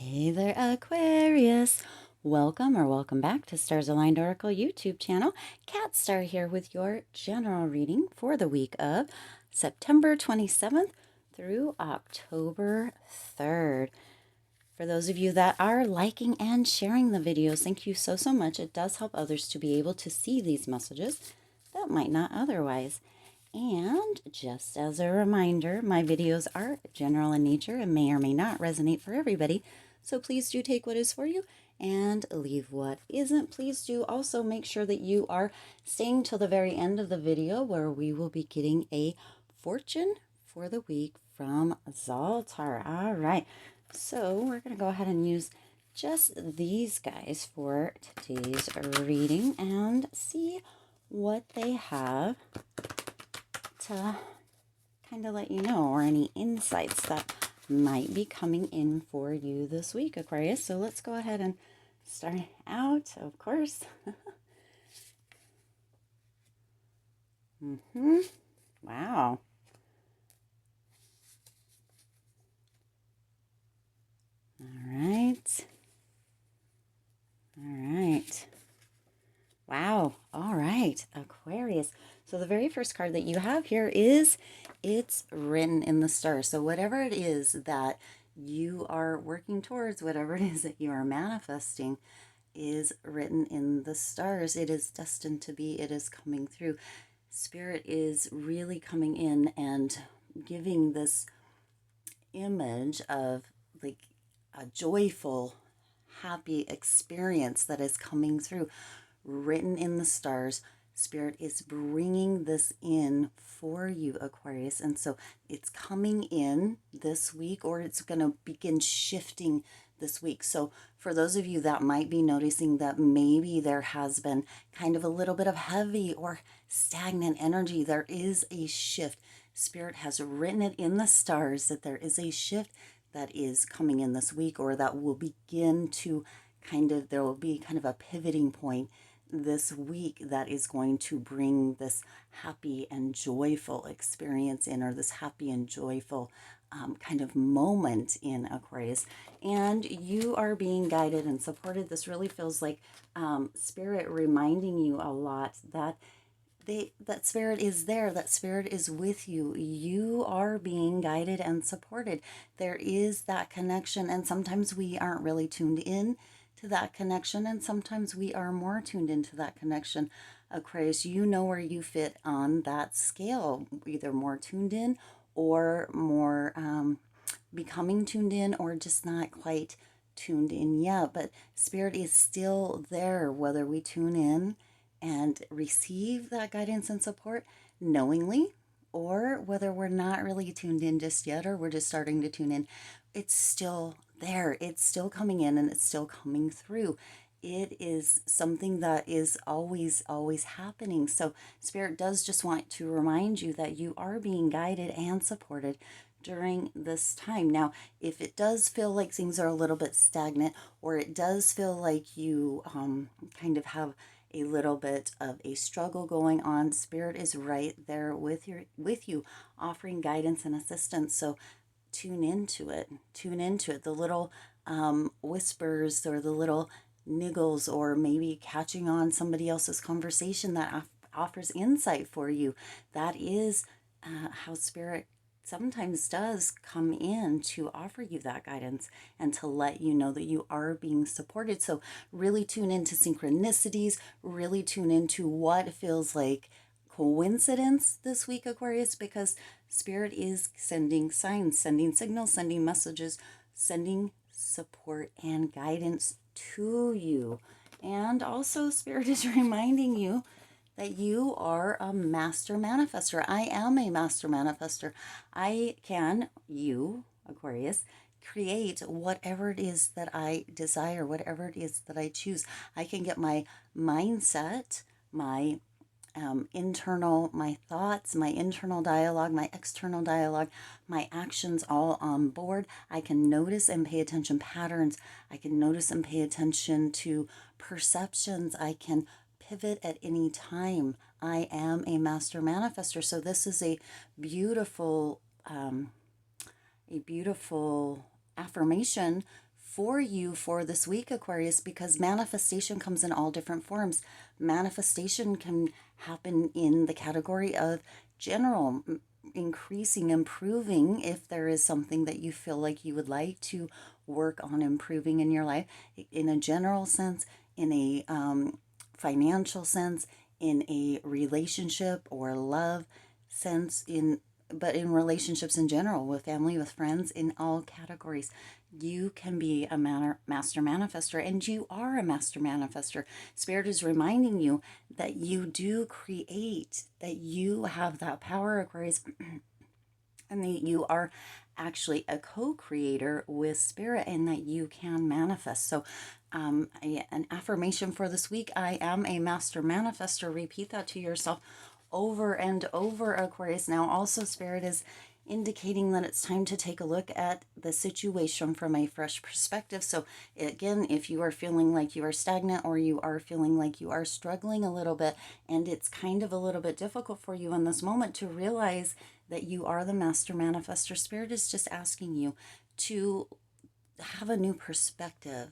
Hey there, Aquarius. Welcome back to Stars Aligned Oracle YouTube channel. Cat Star here with your general reading for the week of September 27th through October 3rd. For those of you that are liking and sharing the videos, thank you so much. It does help others to be able to see these messages that might not otherwise. And just as a reminder, my videos are general in nature and may or may not resonate for everybody. So please do take what is for you and leave what isn't. Please do also make sure that you are staying till the very end of the video where we will be getting a fortune for the week from Zoltar. All right, so we're going to go ahead and use just these guys for today's reading and see what they have to kind of let you know, or any insights that might be coming in for you this week, Aquarius. So let's go ahead and start out, of course. Wow. All right. Wow. All right, Aquarius. So the very first card that you have here is it's written in the stars. So whatever it is that you are working towards, whatever it is that you are manifesting, is written in the stars. It is destined to be. It is coming through. Spirit is really coming in and giving this image of like a joyful, happy experience that is coming through, written in the stars. Spirit is bringing this in for you, Aquarius. And so it's coming in this week, or it's going to begin shifting this week. So for those of you that might be noticing that maybe there has been kind of a little bit of heavy or stagnant energy, there is a shift. Spirit has written it in the stars that there is a shift that is coming in this week, or that will begin to there will be kind of a pivoting point this week that is going to bring this happy and joyful experience in, or this happy and joyful kind of moment in Aquarius. And you are being guided and supported. This really feels like Spirit reminding you a lot that that Spirit is there, that Spirit is with you. You are being guided and supported. There is that connection, and sometimes we aren't really tuned in to that connection, and sometimes we are more tuned into that connection. Aquarius, you know where you fit on that scale, either more tuned in or more becoming tuned in, or just not quite tuned in yet. But Spirit is still there, whether we tune in and receive that guidance and support knowingly, or whether we're not really tuned in just yet, or we're just starting to tune in. It's still there. It's still coming in, and it's still coming through. It is something that is always happening. So Spirit does just want to remind you that you are being guided and supported during this time. Now, if it does feel like things are a little bit stagnant, or it does feel like you kind of have a little bit of a struggle going on, Spirit is right there with you, offering guidance and assistance. So tune into it. The little whispers, or the little niggles, or maybe catching on somebody else's conversation that offers insight for you. That is how Spirit sometimes does come in to offer you that guidance and to let you know that you are being supported. So really tune into synchronicities, really tune into what feels like coincidence this week, Aquarius, because Spirit is sending signs, sending signals, sending messages, sending support and guidance to you. And also Spirit is reminding you that you are a master manifester. I am a master manifester. You, Aquarius, create whatever it is that I desire, whatever it is that I choose. I can get my mindset, my my thoughts, my internal dialogue, my external dialogue, my actions all on board. I can notice and pay attention patterns. I can notice and pay attention to perceptions. I can pivot at any time. I am a master manifester. So this is a beautiful affirmation for you for this week, Aquarius, because manifestation comes in all different forms. Manifestation can happen in the category of general, increasing, improving, if there is something that you feel like you would like to work on improving in your life, in a general sense, in a financial sense, in a relationship or love sense, but in relationships in general, with family, with friends, in all categories. You can be a master manifester, and you are a master manifester. Spirit is reminding you that you do create, that you have that power, Aquarius, and that you are actually a co-creator with Spirit, and that you can manifest. So an affirmation for this week: I am a master manifester. Repeat that to yourself over and over, Aquarius. Now also, Spirit is indicating that it's time to take a look at the situation from a fresh perspective. So again, if you are feeling like you are stagnant, or you are feeling like you are struggling a little bit, and it's kind of a little bit difficult for you in this moment to realize that you are the master manifester, Spirit is just asking you to have a new perspective,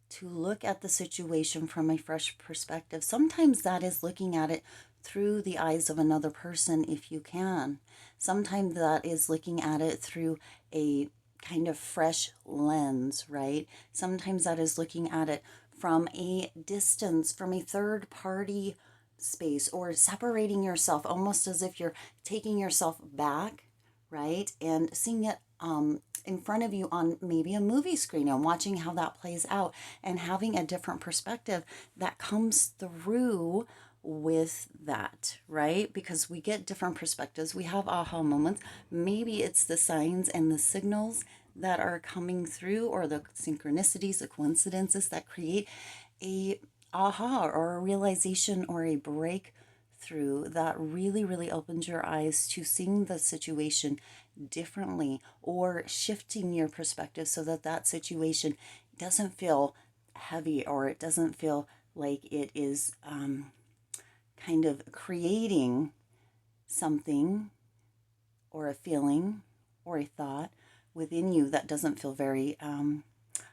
to look at the situation from a fresh perspective. Sometimes that is looking at it through the eyes of another person, if you can. Sometimes that is looking at it through a kind of fresh lens, right? Sometimes that is looking at it from a distance, from a third party space, or separating yourself, almost as if you're taking yourself back, right? And seeing it in front of you on maybe a movie screen, and watching how that plays out, and having a different perspective that comes through with that, right? Because we get different perspectives. We have aha moments. Maybe it's the signs and the signals that are coming through, or the synchronicities, the coincidences that create a aha, or a realization, or a breakthrough that really, really opens your eyes to seeing the situation differently, or shifting your perspective so that that situation doesn't feel heavy, or it doesn't feel like it is kind of creating something, or a feeling, or a thought within you that doesn't feel very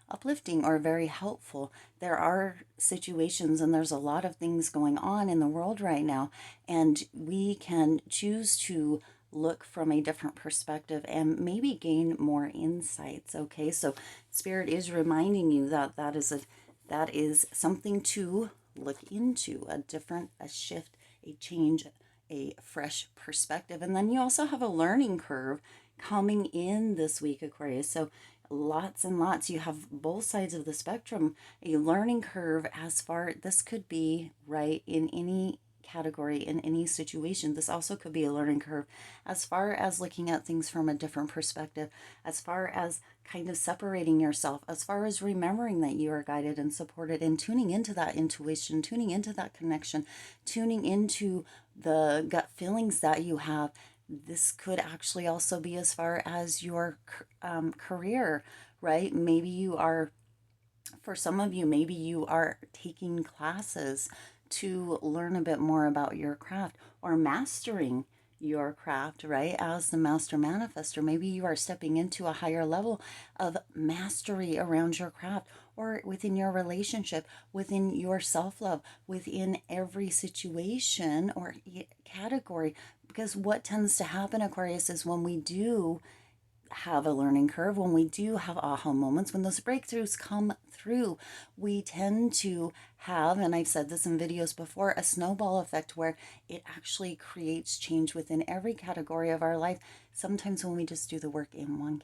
uplifting or very helpful. There are situations, and there's a lot of things going on in the world right now, and we can choose to look from a different perspective and maybe gain more insights. Okay, so Spirit is reminding you that that is something to look into, a shift, a change, a fresh perspective. And then you also have a learning curve coming in this week, Aquarius. So lots and lots, you have both sides of the spectrum, a learning curve. As far, this could be right in any category, in any situation. This also could be a learning curve as far as looking at things from a different perspective, as far as kind of separating yourself, as far as remembering that you are guided and supported, and tuning into that intuition, tuning into that connection, tuning into the gut feelings that you have. This could actually also be as far as your career, right? Maybe you are, for some of you, maybe you are taking classes to learn a bit more about your craft, or mastering your craft, right? As the master manifester, maybe you are stepping into a higher level of mastery around your craft, or within your relationship, within your self-love, within every situation or category. Because what tends to happen, Aquarius, is when we do have a learning curve, when we do have aha moments, when those breakthroughs come through, we tend to have, and I've said this in videos before, a snowball effect where it actually creates change within every category of our life. Sometimes when we just do the work in one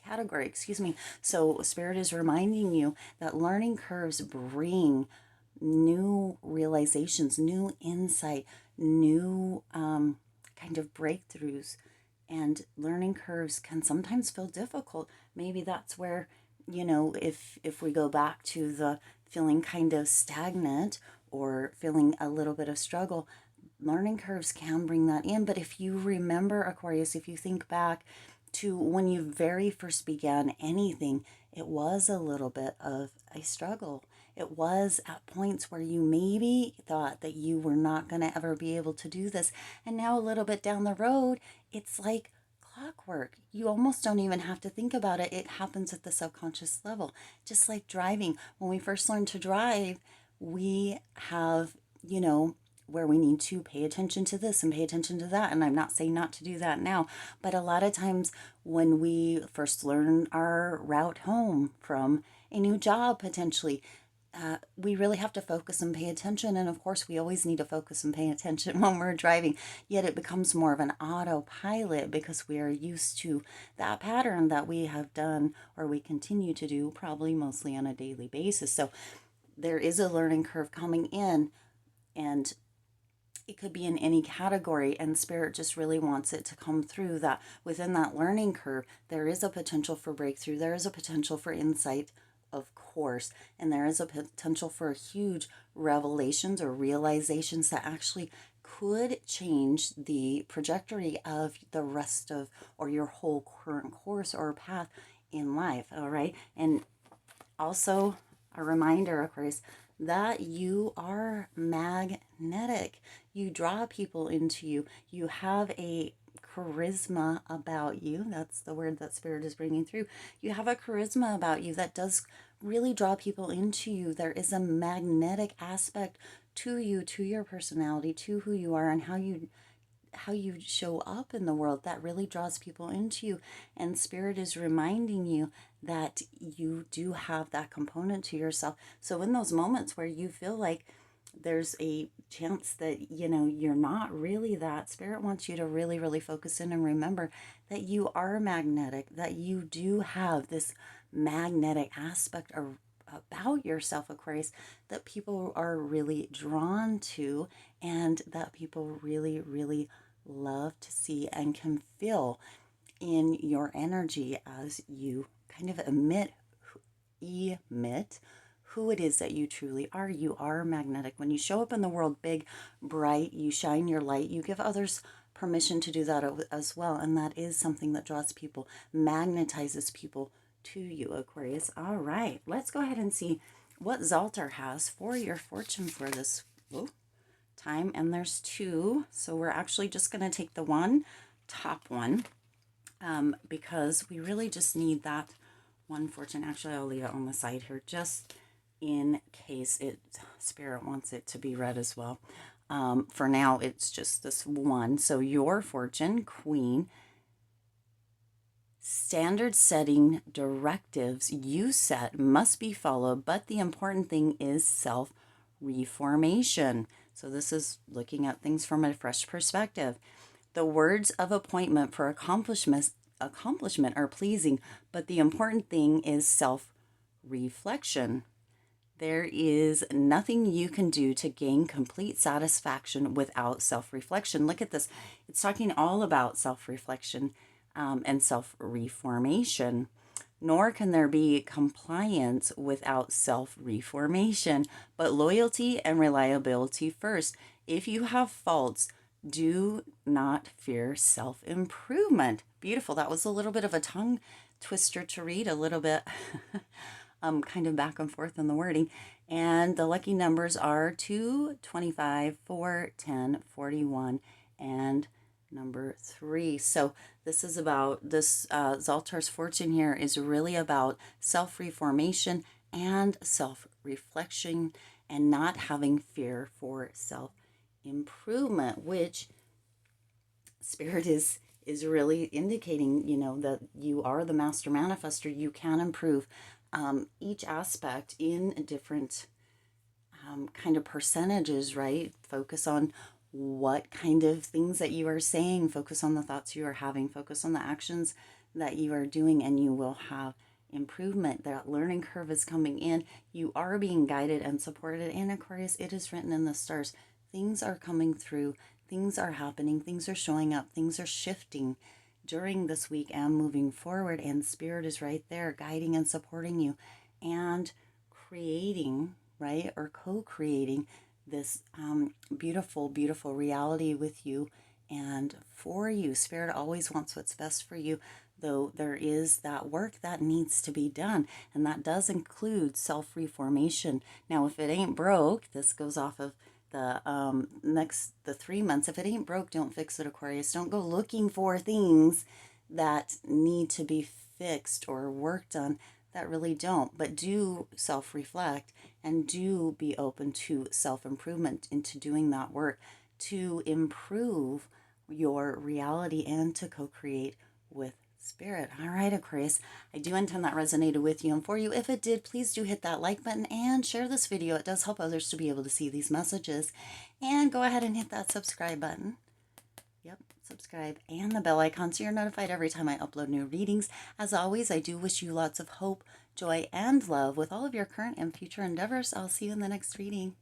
category, excuse me. So Spirit is reminding you that learning curves bring new realizations, new insight, new kind of breakthroughs. And learning curves can sometimes feel difficult. Maybe that's where, if we go back to the feeling kind of stagnant, or feeling a little bit of struggle, learning curves can bring that in. But if you remember, Aquarius, if you think back to when you very first began anything, it was a little bit of a struggle. It was at points where you maybe thought that you were not going to ever be able to do this. And now, a little bit down the road, it's like clockwork. You almost don't even have to think about it. It happens at the subconscious level. Just like driving. When we first learn to drive, we have, where we need to pay attention to this and pay attention to that. And I'm not saying not to do that now, but a lot of times when we first learn our route home from a new job, potentially, we really have to focus and pay attention. And of course, we always need to focus and pay attention when we're driving. Yet it becomes more of an autopilot because we are used to that pattern that we have done or we continue to do probably mostly on a daily basis. So there is a learning curve coming in, and it could be in any category, and spirit just really wants it to come through that within that learning curve there is a potential for breakthrough, there is a potential for insight, of course, and there is a potential for huge revelations or realizations that actually could change the trajectory of the rest of or your whole current course or path in life. All right, and also a reminder, Aquarius, that you are magnetic. You draw people into you. You have a charisma about you. That's the word that Spirit is bringing through. You have a charisma about you that does really draw people into you. There is a magnetic aspect to you, to your personality, to who you are, and how you show up in the world that really draws people into you. And Spirit is reminding you that you do have that component to yourself. So in those moments where you feel like there's a chance that you're not really that, Spirit wants you to really, really focus in and remember that you are magnetic, that you do have this magnetic aspect about yourself, Aquarius, that people are really drawn to, and that people really, really love to see and can feel in your energy as you kind of emit who it is that you truly are. You are magnetic. When you show up in the world big, bright, you shine your light, you give others permission to do that as well. And that is something that draws people, magnetizes people to you, Aquarius. All right, let's go ahead and see what Zaltar has for your fortune for this time. And there's two, so we're actually just going to take the top one, because we really just need that one fortune. Actually, I'll leave it on the side here just in case Spirit wants it to be read as well. For now, it's just this one. So your fortune, Queen. Standard setting directives you set must be followed, but the important thing is self-reformation. So this is looking at things from a fresh perspective. The words of appointment for accomplishment are pleasing, but the important thing is self-reflection. There is nothing you can do to gain complete satisfaction without self-reflection. Look at this. It's talking all about self-reflection and self-reformation. Nor can there be compliance without self-reformation, but loyalty and reliability first. If you have faults, do not fear self-improvement. Beautiful. That was a little bit of a tongue twister to read, a little bit kind of back and forth in the wording. And the lucky numbers are 2, 25, 4, 10, 41, and number 3. So this is about this Zaltar's fortune here is really about self-reformation and self-reflection and not having fear for self-improvement, which Spirit is really indicating, that you are the master manifester. You can improve each aspect in different kind of percentages, right? Focus on what kind of things that you are saying, focus on the thoughts you are having, focus on the actions that you are doing, and you will have improvement. That learning curve is coming in. You are being guided and supported. And Aquarius, it is written in the stars. Things are coming through. Things are happening. Things are showing up. Things are shifting during this week and moving forward. And Spirit is right there guiding and supporting you and creating, right, or co-creating this beautiful, beautiful reality with you and for you. Spirit always wants what's best for you, though there is that work that needs to be done, and that does include self-reformation. Now, if it ain't broke, this goes off of the 3 months. If it ain't broke, don't fix it, Aquarius. Don't go looking for things that need to be fixed or worked on that really don't, but do self reflect and do be open to self improvement, into doing that work to improve your reality and to co create with Spirit. All right, Aquarius, I do intend that resonated with you and for you. If it did, please do hit that like button and share this video. It does help others to be able to see these messages. And go ahead and hit that subscribe button. Yep, subscribe and the bell icon so you're notified every time I upload new readings. As always, I do wish you lots of hope, joy, and love with all of your current and future endeavors. I'll see you in the next reading.